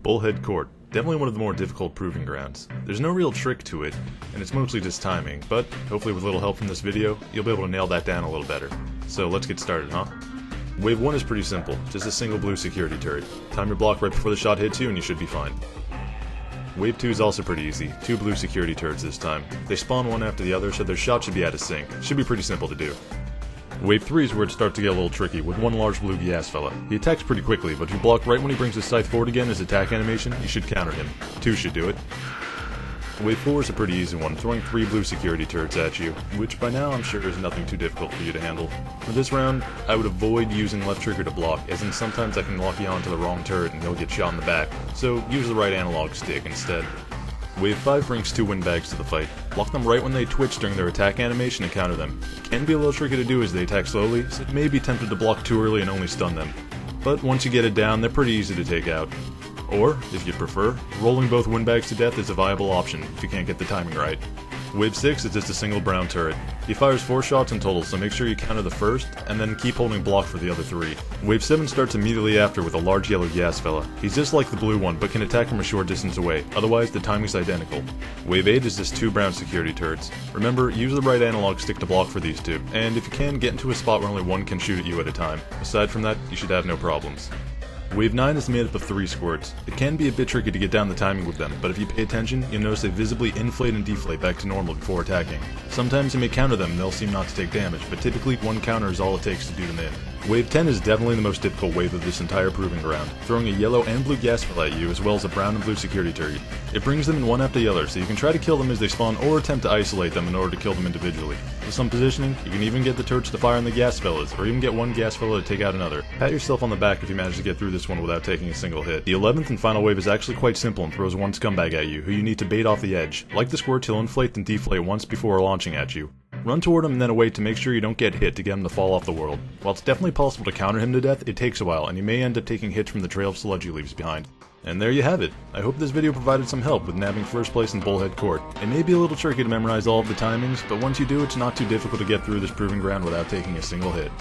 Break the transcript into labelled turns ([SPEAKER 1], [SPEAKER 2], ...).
[SPEAKER 1] Bullhead Court, definitely one of the more difficult proving grounds. There's no real trick to it, and it's mostly just timing, but hopefully with a little help from this video, you'll be able to nail that down a little better. So let's get started, huh? Wave 1 is pretty simple, just a single blue security turret. Time your block right before the shot hits you and you should be fine. Wave 2 is also pretty easy, 2 blue security turrets this time. They spawn one after the other, so their shot should be out of sync. Should be pretty simple to do. Wave 3 is where it starts to get a little tricky, with one large blue gas fella. He attacks pretty quickly, but if you block right when he brings his scythe forward again his attack animation, you should counter him. 2 should do it. Wave 4 is a pretty easy one, throwing 3 blue security turrets at you, which by now I'm sure is nothing too difficult for you to handle. For this round, I would avoid using left trigger to block, as in sometimes I can lock you onto the wrong turret and you'll get shot in the back, so use the right analog stick instead. Wave 5 brings 2 windbags to the fight. Block them right when they twitch during their attack animation and counter them. It can be a little tricky to do as they attack slowly, so it may be tempted to block too early and only stun them. But once you get it down, they're pretty easy to take out. Or, if you'd prefer, rolling both windbags to death is a viable option if you can't get the timing right. Wave 6 is just a single brown turret. He fires 4 shots in total, so make sure you counter the first, and then keep holding block for the other 3. Wave 7 starts immediately after with a large yellow gas fella. He's just like the blue one, but can attack from a short distance away, otherwise the timing's identical. Wave 8 is just 2 brown security turrets. Remember, use the right analog stick to block for these 2, and if you can, get into a spot where only one can shoot at you at a time. Aside from that, you should have no problems. Wave 9 is made up of 3 squirts. It can be a bit tricky to get down the timing with them, but if you pay attention, you'll notice they visibly inflate and deflate back to normal before attacking. Sometimes you may counter them and they'll seem not to take damage, but typically one counter is all it takes to do them in. Wave 10 is definitely the most difficult wave of this entire proving ground, throwing a yellow and blue gas fella at you as well as a brown and blue security turret. It brings them in one after the other, so you can try to kill them as they spawn or attempt to isolate them in order to kill them individually. With some positioning, you can even get the turrets to fire on the gas fellas, or even get one gas fella to take out another. Pat yourself on the back if you manage to get through this one without taking a single hit. The 11th and final wave is actually quite simple and throws one scumbag at you, who you need to bait off the edge. Like the squirt, he'll inflate and deflate once before launching at you. Run toward him and then away to make sure you don't get hit to get him to fall off the world. While it's definitely possible to counter him to death, it takes a while, and you may end up taking hits from the trail of sludge he leaves behind. And there you have it. I hope this video provided some help with nabbing first place in Bullhead Court. It may be a little tricky to memorize all of the timings, but once you do, it's not too difficult to get through this proving ground without taking a single hit.